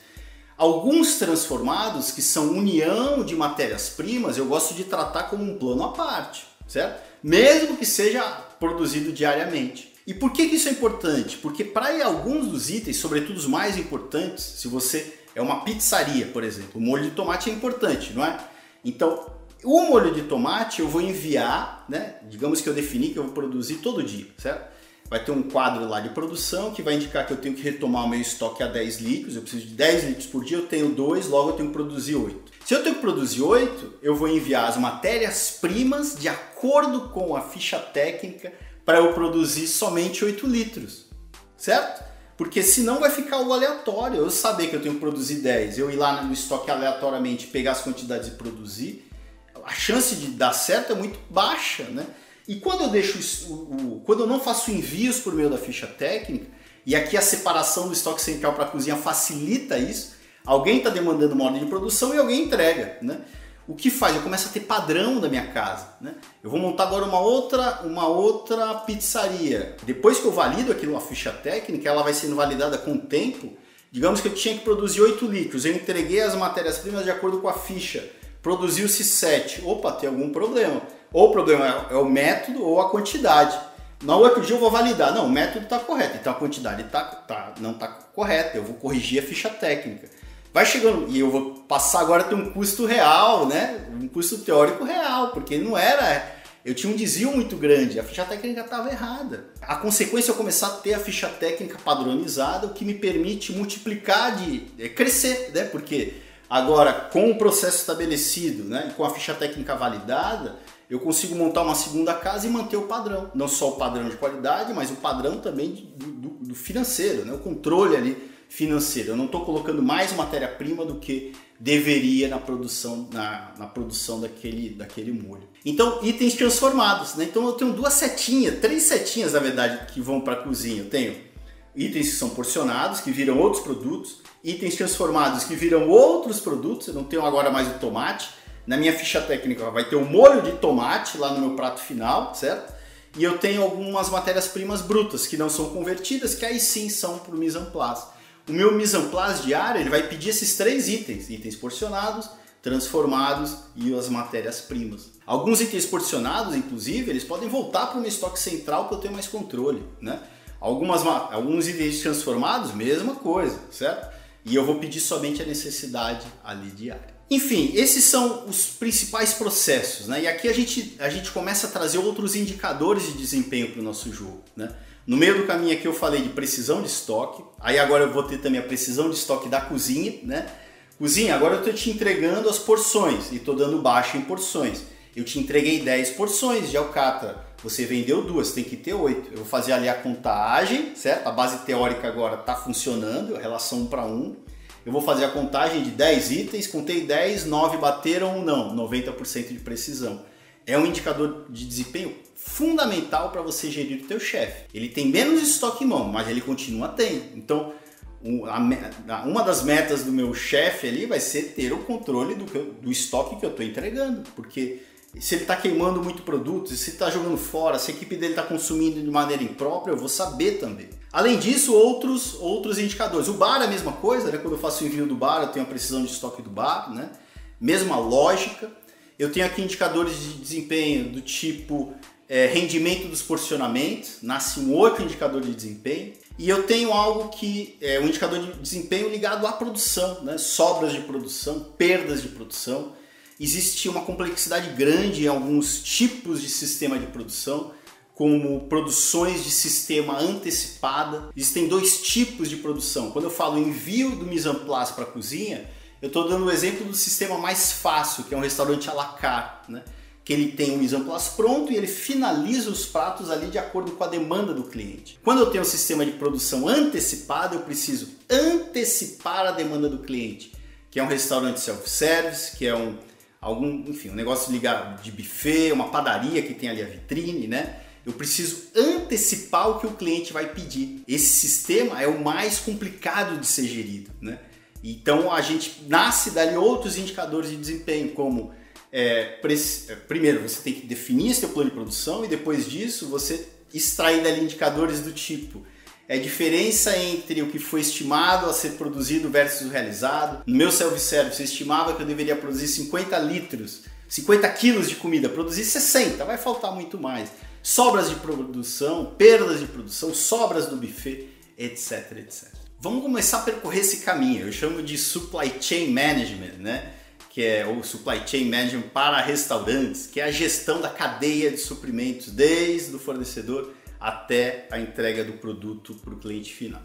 Alguns transformados, que são união de matérias-primas, eu gosto de tratar como um plano à parte, certo? Mesmo que seja produzido diariamente. E por que isso é importante? Porque para alguns dos itens, sobretudo os mais importantes, se você é uma pizzaria, por exemplo, o molho de tomate é importante, não é? Então, o molho de tomate eu vou enviar, né? Digamos que eu defini que eu vou produzir todo dia, certo? Vai ter um quadro lá de produção que vai indicar que eu tenho que retomar o meu estoque a 10 litros, eu preciso de 10 litros por dia, eu tenho 2, logo eu tenho que produzir 8. Se eu tenho que produzir 8, eu vou enviar as matérias-primas de acordo com a ficha técnica para eu produzir somente 8 litros, certo? Porque senão vai ficar algo aleatório. Eu saber que eu tenho que produzir 10, eu ir lá no estoque aleatoriamente, pegar as quantidades e produzir, a chance de dar certo é muito baixa, né? E quando eu deixo quando eu não faço envios por meio da ficha técnica, e aqui a separação do estoque central para a cozinha facilita isso, alguém está demandando uma ordem de produção e alguém entrega, né? O que faz? Eu começo a ter padrão da minha casa, né? Eu vou montar agora uma outra pizzaria. Depois que eu valido aquilo na ficha técnica, ela vai sendo validada com o tempo. Digamos que eu tinha que produzir 8 litros, eu entreguei as matérias-primas de acordo com a ficha. Produziu-se 7. Opa, tem algum problema. Ou o problema é o método ou a quantidade. No outro dia eu vou validar. Não, o método está correto, então a quantidade não está correta. Eu vou corrigir a ficha técnica. Vai chegando, e eu vou passar agora a ter um custo real, né? Um custo teórico real, porque não era... Eu tinha um desvio muito grande, a ficha técnica estava errada. A consequência é eu começar a ter a ficha técnica padronizada, o que me permite multiplicar, crescer, né? Porque agora, com o processo estabelecido, né, e com a ficha técnica validada, eu consigo montar uma segunda casa e manter o padrão. Não só o padrão de qualidade, mas o padrão também do financeiro, né, o controle ali financeiro. Eu não estou colocando mais matéria-prima do que deveria na produção, na produção daquele molho. Então, itens transformados, né? Então eu tenho três setinhas, na verdade, que vão para a cozinha. Eu tenho itens que são porcionados, que viram outros produtos, itens transformados que viram outros produtos. Eu não tenho agora mais o tomate. Na minha ficha técnica vai ter o molho de tomate lá no meu prato final, certo? E eu tenho algumas matérias-primas brutas que não são convertidas, que aí sim são para o mise en place. O meu mise en place diário ele vai pedir esses 3 itens, itens porcionados, transformados e as matérias-primas. Alguns itens porcionados, inclusive, eles podem voltar para o meu estoque central que eu tenho mais controle, né? Alguns itens transformados, mesma coisa, certo? E eu vou pedir somente a necessidade ali diária. Enfim, esses são os principais processos, né? E aqui a gente começa a trazer outros indicadores de desempenho para o nosso jogo, né? No meio do caminho aqui eu falei de precisão de estoque, aí agora eu vou ter também a precisão de estoque da cozinha, né? Cozinha, agora eu estou te entregando as porções e estou dando baixa em porções. Eu te entreguei 10 porções de alcatra, você vendeu 2, tem que ter 8. Eu vou fazer ali a contagem, certo? A base teórica agora está funcionando, a relação 1 para 1. Eu vou fazer a contagem de 10 itens, contei 10, 9 bateram ou não, 90% de precisão. É um indicador de desempenho fundamental para você gerir o teu chefe. Ele tem menos estoque em mão, mas ele continua tendo. Então, uma das metas do meu chefe ali vai ser ter o controle do estoque que eu estou entregando, porque se ele está queimando muito produto, se está jogando fora, se a equipe dele está consumindo de maneira imprópria, eu vou saber também. Além disso, outros indicadores. O bar é a mesma coisa, né? Quando eu faço o envio do bar, eu tenho a precisão de estoque do bar, né? Mesma lógica. Eu tenho aqui indicadores de desempenho do tipo rendimento dos porcionamentos, nasce um outro indicador de desempenho. E eu tenho algo que é um indicador de desempenho ligado à produção, né? Sobras de produção, perdas de produção. Existe uma complexidade grande em alguns tipos de sistema de produção, como produções de sistema antecipada. Existem 2 tipos de produção. Quando eu falo envio do mise en place para a cozinha, eu estou dando o exemplo do sistema mais fácil, que é um restaurante à la carte, né? Que ele tem um mise en place pronto e ele finaliza os pratos ali de acordo com a demanda do cliente. Quando eu tenho um sistema de produção antecipada, eu preciso antecipar a demanda do cliente, que é um restaurante self-service, que é um negócio ligado de buffet, uma padaria que tem ali a vitrine, né? Eu preciso antecipar antecipar o que o cliente vai pedir. Esse sistema é o mais complicado de ser gerido, né? Então a gente nasce dali outros indicadores de desempenho, como primeiro você tem que definir seu plano de produção e depois disso você extrair dali indicadores do tipo diferença entre o que foi estimado a ser produzido versus o realizado. No meu self-service eu estimava que eu deveria produzir 50 quilos de comida, produzir 60, vai faltar muito mais. Sobras de produção, perdas de produção, sobras do buffet, etc, etc. Vamos começar a percorrer esse caminho, eu chamo de Supply Chain Management, né? Que é o Supply Chain Management para restaurantes, que é a gestão da cadeia de suprimentos, desde o fornecedor até a entrega do produto para o cliente final.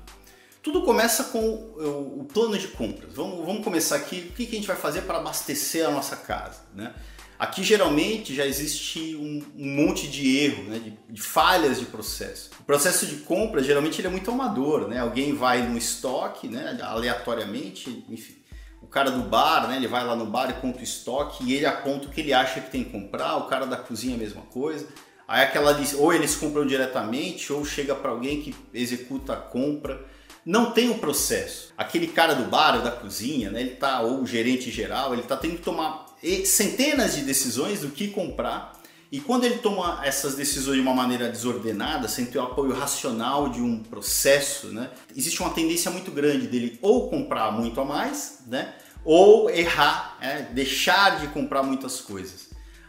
Tudo começa com o plano de compras. Vamos começar aqui, o que a gente vai fazer para abastecer a nossa casa, né? Aqui geralmente já existe um monte de erro, né, de falhas de processo. O processo de compra geralmente ele é muito amador, né? Alguém vai no estoque, né, aleatoriamente, enfim. O cara do bar, né, ele vai lá no bar e conta o estoque e ele aponta o que ele acha que tem que comprar. O cara da cozinha a mesma coisa. Aí ou eles compram diretamente ou chega para alguém que executa a compra. Não tem um processo. Aquele cara do bar ou da cozinha, né, ou o gerente geral, ele está tendo que tomar centenas de decisões do que comprar, e quando ele toma essas decisões de uma maneira desordenada, sem ter o apoio racional de um processo, né, existe uma tendência muito grande dele ou comprar muito a mais, né, ou errar, deixar de comprar muitas coisas.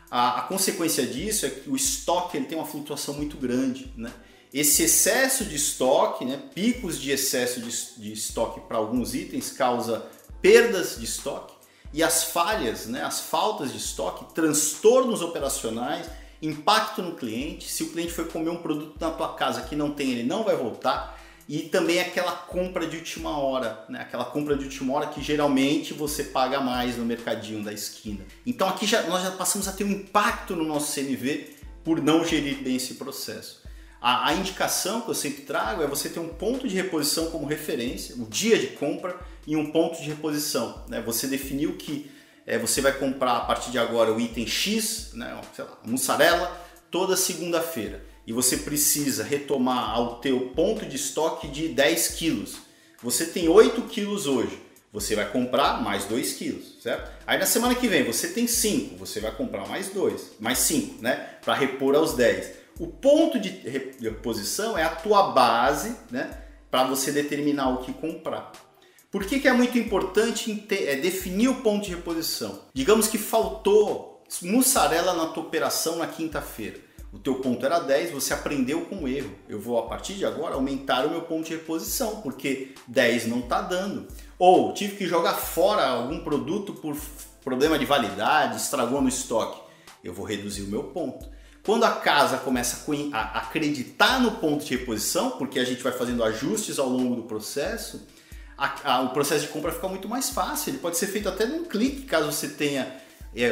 A consequência disso é que o estoque ele tem uma flutuação muito grande, né? Esse excesso de estoque, né, picos de excesso de estoque para alguns itens causa perdas de estoque, e as falhas, né, as faltas de estoque, transtornos operacionais, impacto no cliente. Se o cliente foi comer um produto na tua casa que não tem, ele não vai voltar. E também aquela compra de última hora, né? Aquela compra de última hora que geralmente você paga mais no mercadinho da esquina. Então aqui nós já passamos a ter um impacto no nosso CMV por não gerir bem esse processo. A indicação que eu sempre trago é você ter um ponto de reposição como referência, o dia de compra e um ponto de reposição, né? Você definiu que você vai comprar a partir de agora o item X, né? Sei lá, mussarela, toda segunda-feira. E você precisa retomar ao teu ponto de estoque de 10 quilos. Você tem 8 quilos hoje, você vai comprar mais 2 quilos, certo? Aí na semana que vem você tem 5, você vai comprar mais 5, né? Para repor aos 10. O ponto de reposição é a tua base, né, para você determinar o que comprar. Por que é muito importante definir o ponto de reposição? Digamos que faltou mussarela na tua operação na quinta-feira. O teu ponto era 10, você aprendeu com o erro. Eu vou, a partir de agora, aumentar o meu ponto de reposição, porque 10 não está dando. Ou tive que jogar fora algum produto por problema de validade, estragou no estoque. Eu vou reduzir o meu ponto. Quando a casa começa a acreditar no ponto de reposição, porque a gente vai fazendo ajustes ao longo do processo, o processo de compra fica muito mais fácil. Ele pode ser feito até num clique, caso você tenha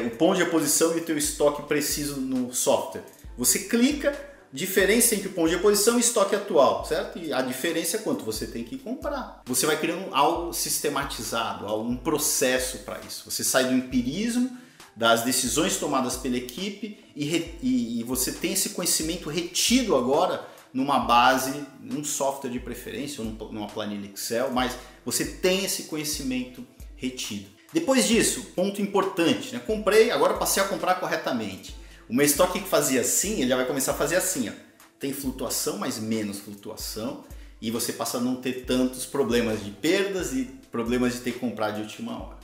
o ponto de reposição e o teu estoque preciso no software. Você clica, diferença entre o ponto de reposição e estoque atual, certo? E a diferença é quanto você tem que comprar. Você vai criando algo sistematizado, um processo para isso. Você sai do empirismo, das decisões tomadas pela equipe e você tem esse conhecimento retido agora numa base, num software de preferência ou numa planilha Excel, mas você tem esse conhecimento retido. Depois disso, ponto importante, né? Comprei, agora passei a comprar corretamente. O meu estoque que fazia assim, ele já vai começar a fazer assim, ó. Tem flutuação, mas menos flutuação, e você passa a não ter tantos problemas de perdas e problemas de ter que comprar de última hora.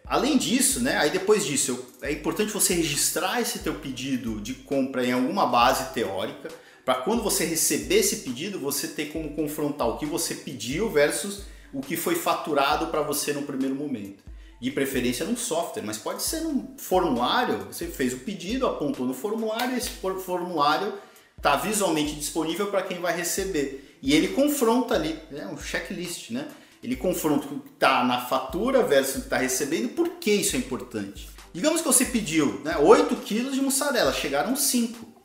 Além disso, né, aí depois disso, é importante você registrar esse teu pedido de compra em alguma base teórica, para quando você receber esse pedido, você ter como confrontar o que você pediu versus o que foi faturado para você no primeiro momento. De preferência num software, mas pode ser num formulário. Você fez o pedido, apontou no formulário, esse formulário está visualmente disponível para quem vai receber. E ele confronta ali, né, um checklist, né? Ele confronta o que está na fatura versus o que está recebendo. Por que isso é importante? Digamos que você pediu, né, 8 quilos de mussarela, chegaram 5.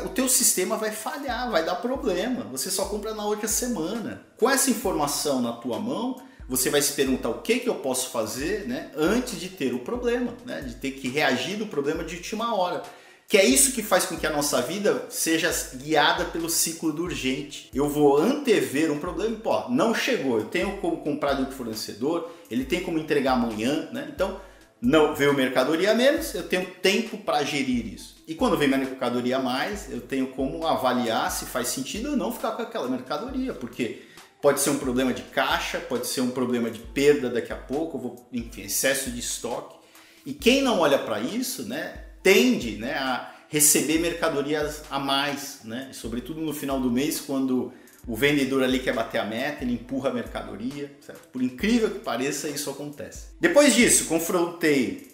O teu sistema vai falhar, vai dar problema. Você só compra na outra semana. Com essa informação na tua mão, você vai se perguntar o que eu posso fazer, né, antes de ter o problema, né, de ter que reagir do problema de última hora. Que é isso que faz com que a nossa vida seja guiada pelo ciclo do urgente. Eu vou antever um problema, pô, não chegou, eu tenho como comprar de outro fornecedor, ele tem como entregar amanhã, né? Então, não veio mercadoria a menos, eu tenho tempo para gerir isso. E quando vem mercadoria a mais, eu tenho como avaliar se faz sentido ou não ficar com aquela mercadoria, porque pode ser um problema de caixa, pode ser um problema de perda daqui a pouco, enfim, excesso de estoque. E quem não olha para isso, né, tende, né, a receber mercadorias a mais, né, sobretudo no final do mês, quando o vendedor ali quer bater a meta, ele empurra a mercadoria, certo? Por incrível que pareça, isso acontece. Depois disso, confrontei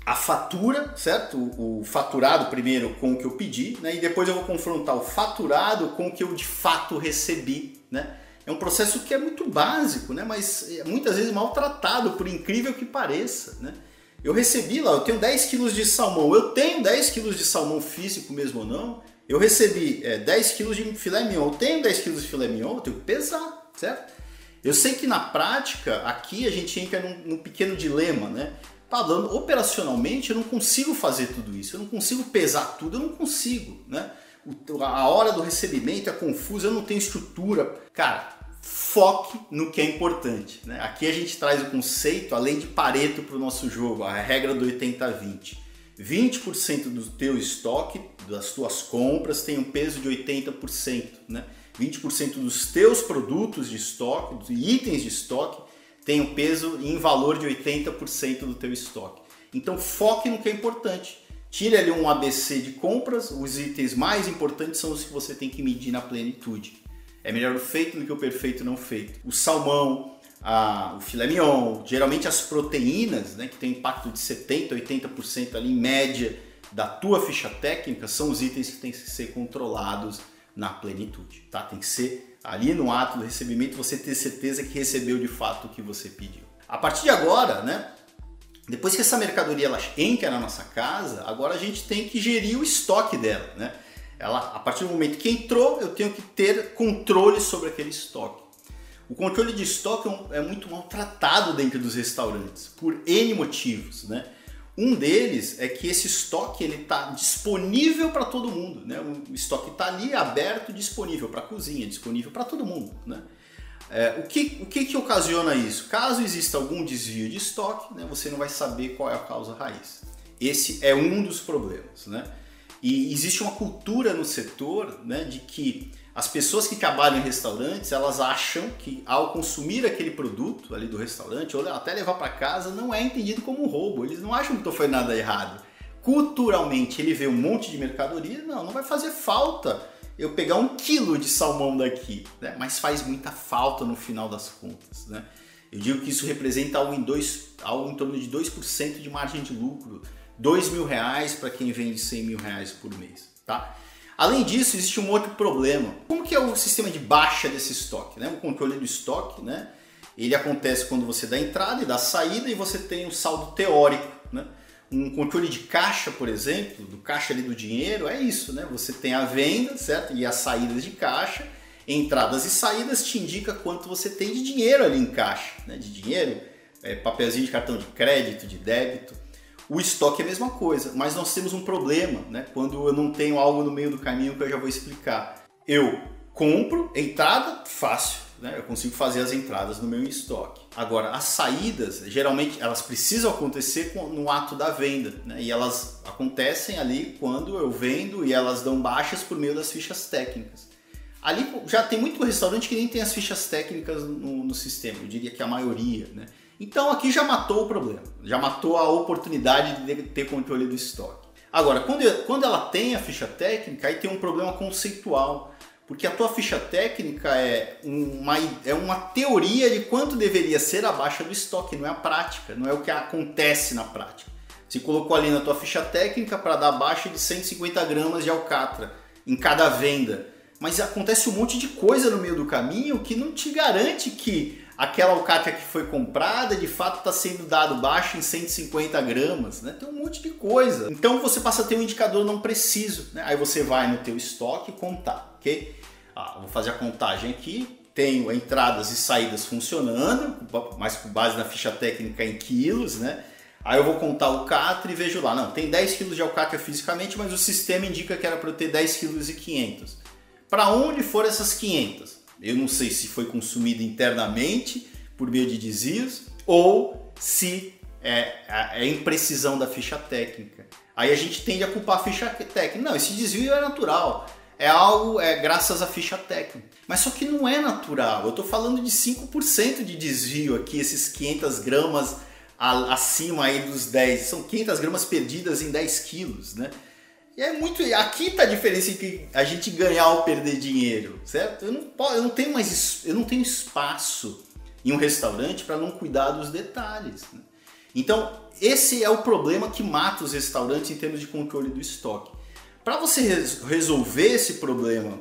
a fatura, certo? O faturado primeiro com o que eu pedi, né? E depois eu vou confrontar o faturado com o que eu de fato recebi, né? É um processo que é muito básico, né? Mas muitas vezes maltratado, por incrível que pareça, né? Eu recebi lá, eu tenho 10 quilos de salmão, eu tenho 10 quilos de salmão físico mesmo ou não? Eu recebi 10 quilos de filé mignon, eu tenho 10 quilos de filé mignon, eu tenho que pesar, certo? Eu sei que na prática, aqui a gente entra num pequeno dilema, né? Falando operacionalmente, eu não consigo fazer tudo isso, eu não consigo pesar tudo, eu não consigo, né? A hora do recebimento é confusa, eu não tenho estrutura. Cara, foque no que é importante, né? Aqui a gente traz o conceito, além de Pareto para o nosso jogo, a regra do 80-20. 20% do teu estoque, das tuas compras, tem um peso de 80%, né? 20% dos teus produtos de estoque, dos itens de estoque, tem um peso em valor de 80% do teu estoque. Então foque no que é importante. Tire ali um ABC de compras, os itens mais importantes são os que você tem que medir na plenitude. É melhor o feito do que o perfeito não feito. O salmão, o filé mignon, geralmente as proteínas, né, que tem impacto de 70%, 80% ali em média da tua ficha técnica, são os itens que têm que ser controlados na plenitude. Tá? Tem que ser ali no ato do recebimento você ter certeza que recebeu de fato o que você pediu. A partir de agora, né, depois que essa mercadoria ela entra na nossa casa, agora a gente tem que gerir o estoque dela, né? A partir do momento que entrou, eu tenho que ter controle sobre aquele estoque. O controle de estoque é muito maltratado dentro dos restaurantes, por N motivos, né? Um deles é que esse estoque está disponível para todo mundo, né? O estoque está ali aberto, disponível para a cozinha, disponível para todo mundo, né? O que ocasiona isso? Caso exista algum desvio de estoque, né, você não vai saber qual é a causa raiz. Esse é um dos problemas, né? E existe uma cultura no setor, né, de que as pessoas que trabalham em restaurantes, elas acham que ao consumir aquele produto ali do restaurante, ou até levar para casa, não é entendido como um roubo. Eles não acham que estou fazendo nada errado. Culturalmente, ele vê um monte de mercadoria, não vai fazer falta eu pegar 1 quilo de salmão daqui, né? Mas faz muita falta no final das contas, né? Eu digo que isso representa algo em torno de 2% de margem de lucro, R$2.000 para quem vende R$100.000 por mês, tá? Além disso, existe um outro problema. Como que é o sistema de baixa desse estoque, né? O controle do estoque, né? Ele acontece quando você dá entrada e dá saída e você tem um saldo teórico, né? Um controle de caixa, por exemplo, do caixa ali do dinheiro, é isso, né? Você tem a venda, certo? E as saídas de caixa, entradas e saídas te indica quanto você tem de dinheiro ali em caixa, né? De dinheiro, papelzinho de cartão de crédito, de débito. O estoque é a mesma coisa, mas nós temos um problema, né? Quando eu não tenho algo no meio do caminho que eu já vou explicar. Eu compro, entrada, fácil, né? Eu consigo fazer as entradas no meu estoque. Agora, as saídas, geralmente, elas precisam acontecer no ato da venda, né? E elas acontecem ali quando eu vendo e elas dão baixas por meio das fichas técnicas. Ali já tem muito restaurante que nem tem as fichas técnicas no sistema, eu diria que a maioria, né? Então aqui já matou o problema, já matou a oportunidade de ter controle do estoque. Agora, quando ela tem a ficha técnica, aí tem um problema conceitual, porque a tua ficha técnica é uma teoria de quanto deveria ser a baixa do estoque, não é a prática, não é o que acontece na prática. Você colocou ali na tua ficha técnica para dar baixa de 150 gramas de alcatra em cada venda, mas acontece um monte de coisa no meio do caminho que não te garante que aquela alcatra que foi comprada, de fato está sendo dado baixo em 150 gramas, né? Tem um monte de coisa. Então você passa a ter um indicador não preciso, né? Aí você vai no teu estoque e contar, ok? Vou fazer a contagem aqui, tenho entradas e saídas funcionando, mas com base na ficha técnica em quilos, né? Aí eu vou contar o alcatra e vejo lá, não, tem 10 kg de alcatra fisicamente, mas o sistema indica que era para eu ter 10,5 kg. Para onde foram essas 500? Eu não sei se foi consumido internamente por meio de desvios ou se é imprecisão da ficha técnica. Aí a gente tende a culpar a ficha técnica. Não, esse desvio é natural. É algo graças à ficha técnica. Mas só que não é natural. Eu estou falando de 5% de desvio aqui, esses 500 gramas acima aí dos 10. São 500 gramas perdidas em 10 quilos, né? E é muito. Aqui está a diferença entre a gente ganhar ou perder dinheiro, certo? Eu não tenho espaço em um restaurante para não cuidar dos detalhes, né? Então, esse é o problema que mata os restaurantes em termos de controle do estoque. Para você resolver esse problema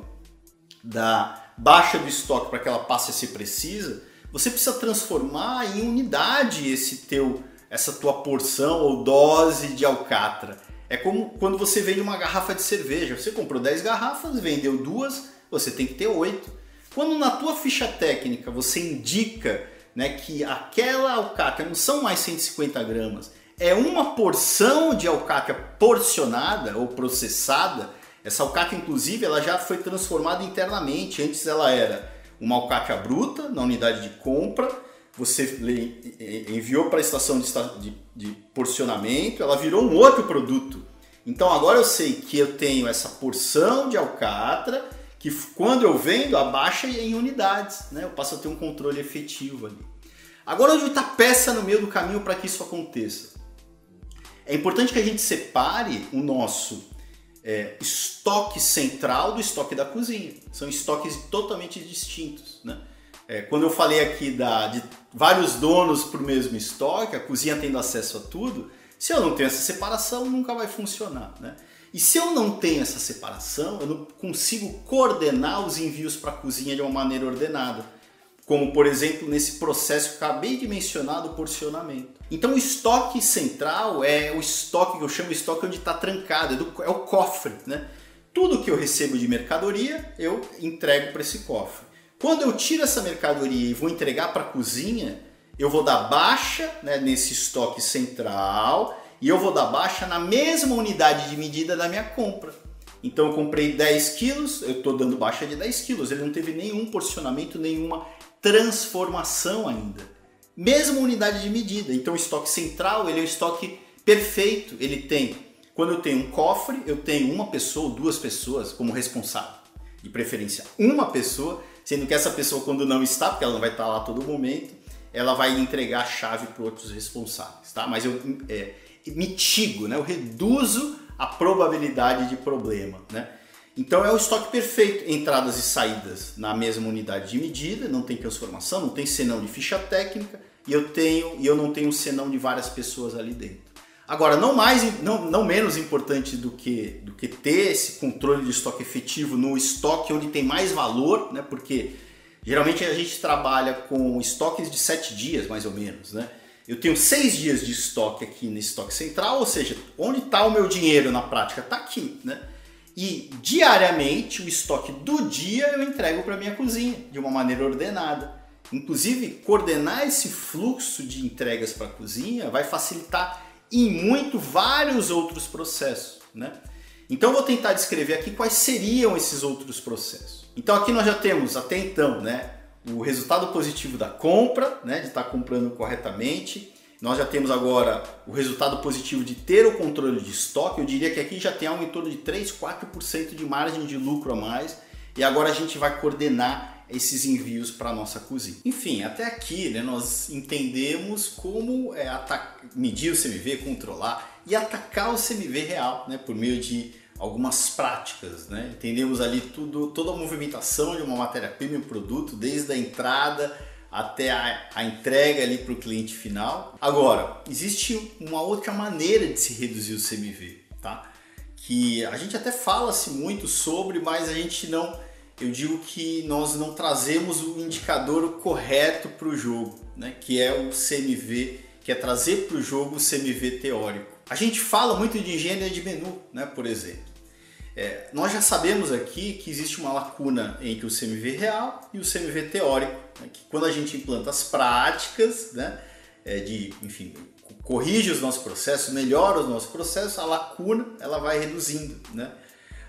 da baixa do estoque para que ela passe a ser precisa, você precisa transformar em unidade essa tua porção ou dose de alcatra. É como quando você vende uma garrafa de cerveja. Você comprou 10 garrafas, vendeu 2, você tem que ter 8. Quando na tua ficha técnica você indica, né, que aquela alcatra não são mais 150 gramas, é uma porção de alcatra porcionada ou processada. Essa alcatra, inclusive, ela já foi transformada internamente. Antes ela era uma alcatra bruta na unidade de compra. Você enviou para a estação de porcionamento, ela virou um outro produto. Então agora eu sei que eu tenho essa porção de alcatra que quando eu vendo abaixa em unidades, né? Eu passo a ter um controle efetivo ali. Agora onde está a peça no meio do caminho para que isso aconteça? É importante que a gente separe o nosso estoque central do estoque da cozinha. São estoques totalmente distintos, né? Quando eu falei aqui de vários donos para o mesmo estoque, a cozinha tendo acesso a tudo, se eu não tenho essa separação, nunca vai funcionar, né? E se eu não tenho essa separação, eu não consigo coordenar os envios para a cozinha de uma maneira ordenada. Como, por exemplo, nesse processo que eu acabei de mencionar do porcionamento. Então o estoque central é o estoque que eu chamo de estoque onde está trancado, é o cofre, né? Tudo que eu recebo de mercadoria, eu entrego para esse cofre. Quando eu tiro essa mercadoria e vou entregar para a cozinha, eu vou dar baixa, né, nesse estoque central e eu vou dar baixa na mesma unidade de medida da minha compra. Então eu comprei 10 quilos, eu estou dando baixa de 10 quilos, ele não teve nenhum porcionamento, nenhuma transformação ainda. Mesma unidade de medida. Então o estoque central ele é um estoque perfeito. Ele tem, quando eu tenho um cofre, eu tenho uma pessoa ou 2 pessoas como responsável. De preferência uma pessoa, sendo que essa pessoa quando não está, porque ela não vai estar lá a todo momento, ela vai entregar a chave para outros responsáveis, tá? Mas eu mitigo, né? Eu reduzo a probabilidade de problema, né? Então é o estoque perfeito, entradas e saídas na mesma unidade de medida, não tem transformação, não tem senão de ficha técnica e eu não tenho senão de várias pessoas ali dentro. Agora, não menos importante do que ter esse controle de estoque efetivo no estoque onde tem mais valor, né? Porque geralmente a gente trabalha com estoques de 7 dias, mais ou menos, né? Eu tenho 6 dias de estoque aqui no estoque central, ou seja, onde está o meu dinheiro na prática? Está aqui, né? E diariamente o estoque do dia eu entrego para minha cozinha de uma maneira ordenada. Inclusive, coordenar esse fluxo de entregas para a cozinha vai facilitar em muito vários outros processos, né? Então eu vou tentar descrever aqui quais seriam esses outros processos. Então aqui nós já temos até então, né, o resultado positivo da compra, né, de estar comprando corretamente. Nós já temos agora o resultado positivo de ter o controle de estoque. Eu diria que aqui já tem algo em torno de 3, 4% de margem de lucro a mais. E agora a gente vai coordenar esses envios para a nossa cozinha. Enfim, até aqui, né, nós entendemos como medir o CMV, controlar e atacar o CMV real, né, por meio de algumas práticas, né? Entendemos ali toda a movimentação de uma matéria-prima e um produto, desde a entrada até a entrega ali para o cliente final. Agora, existe uma outra maneira de se reduzir o CMV, tá? Que a gente até fala-se muito sobre, mas a gente não... Eu digo que nós não trazemos o indicador correto para o jogo, né? Que é o CMV, que é trazer para o jogo o CMV teórico. A gente fala muito de engenharia de menu, né? Por exemplo. Nós já sabemos aqui que existe uma lacuna entre o CMV real e o CMV teórico, né? Que quando a gente implanta as práticas, né? corrige os nossos processos, melhora os nossos processos, a lacuna ela vai reduzindo, né?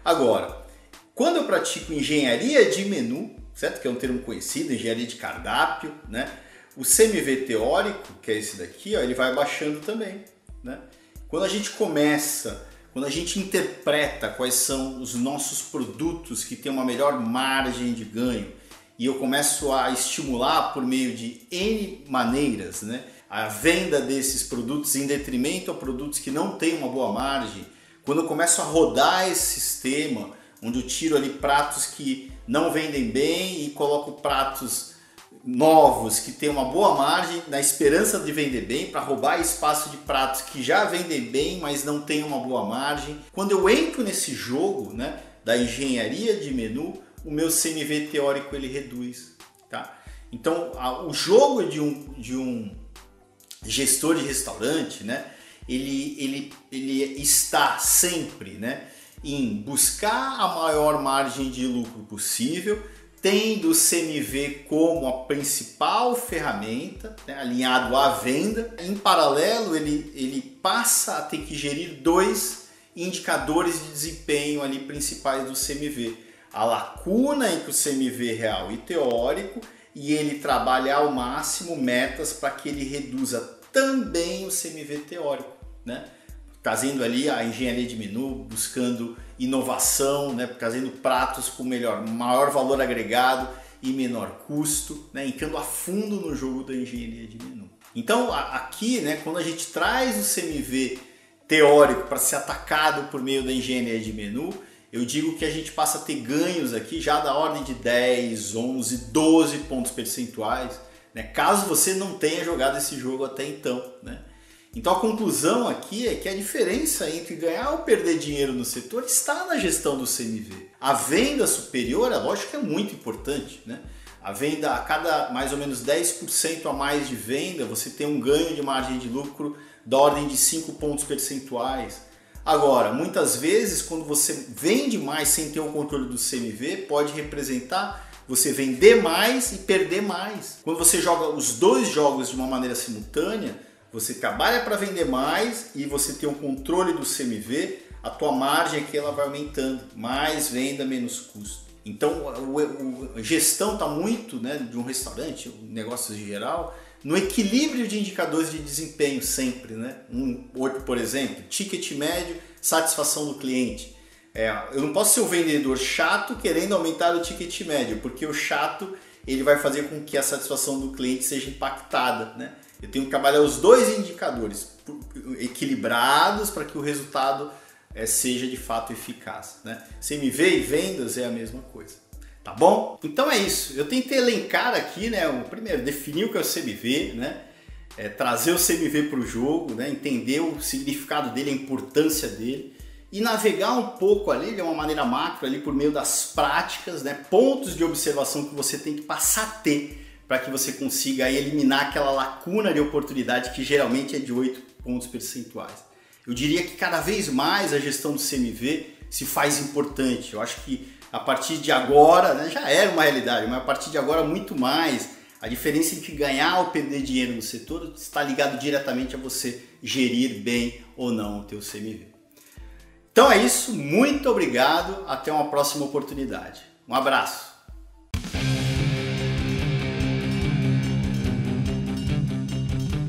Agora, quando eu pratico engenharia de menu, certo? Que é um termo conhecido, engenharia de cardápio, né? O CMV teórico, que é esse daqui, ó, ele vai baixando também, né? Quando a gente interpreta quais são os nossos produtos que têm uma melhor margem de ganho e eu começo a estimular por meio de N maneiras, né, a venda desses produtos em detrimento a produtos que não têm uma boa margem, quando eu começo a rodar esse sistema, onde eu tiro ali pratos que não vendem bem e coloco pratos novos que têm uma boa margem na esperança de vender bem, para roubar espaço de pratos que já vendem bem, mas não têm uma boa margem. Quando eu entro nesse jogo, né, da engenharia de menu, o meu CMV teórico ele reduz, tá? Então o jogo de um gestor de restaurante, né, ele está sempre, né, em buscar a maior margem de lucro possível, tendo o CMV como a principal ferramenta, né, alinhado à venda. Em paralelo, ele passa a ter que gerir dois indicadores de desempenho ali principais do CMV. A lacuna entre o CMV real e teórico, e ele trabalha ao máximo metas para que ele reduza também o CMV teórico, né? Trazendo ali a engenharia de menu, buscando inovação, né? Trazendo pratos com maior valor agregado e menor custo, né? Entrando a fundo no jogo da engenharia de menu. Então aqui, né, quando a gente traz o CMV teórico para ser atacado por meio da engenharia de menu, eu digo que a gente passa a ter ganhos aqui já da ordem de 10, 11, 12 pontos percentuais, né? Caso você não tenha jogado esse jogo até então, né? Então a conclusão aqui é que a diferença entre ganhar ou perder dinheiro no setor está na gestão do CMV. A venda superior, é lógico que é muito importante, né? A venda, a cada mais ou menos 10% a mais de venda, você tem um ganho de margem de lucro da ordem de 5 pontos percentuais. Agora, muitas vezes, quando você vende mais sem ter o controle do CMV, pode representar você vender mais e perder mais. Quando você joga os dois jogos de uma maneira simultânea, você trabalha para vender mais e você tem o controle do CMV, a tua margem aqui ela vai aumentando. Mais venda, menos custo. Então, a gestão está muito, né, de um restaurante, negócios em geral, no equilíbrio de indicadores de desempenho sempre, né? Outro, por exemplo, ticket médio, satisfação do cliente. Eu não posso ser um vendedor chato querendo aumentar o ticket médio, porque o chato ele vai fazer com que a satisfação do cliente seja impactada, né? Eu tenho que trabalhar os dois indicadores equilibrados para que o resultado seja de fato eficaz, né? CMV e vendas é a mesma coisa. Tá bom? Então é isso. Eu tentei elencar aqui, né? Primeiro, definir o que é o CMV, né? Trazer o CMV para o jogo, né? Entender o significado dele, a importância dele e navegar um pouco ali de uma maneira macro ali por meio das práticas, né? Pontos de observação que você tem que passar a ter para que você consiga aí eliminar aquela lacuna de oportunidade que geralmente é de 8 pontos percentuais. Eu diria que cada vez mais a gestão do CMV se faz importante. Eu acho que a partir de agora, né, já era uma realidade, mas a partir de agora muito mais. A diferença entre ganhar ou perder dinheiro no setor está ligado diretamente a você gerir bem ou não o teu CMV. Então é isso, muito obrigado, até uma próxima oportunidade. Um abraço!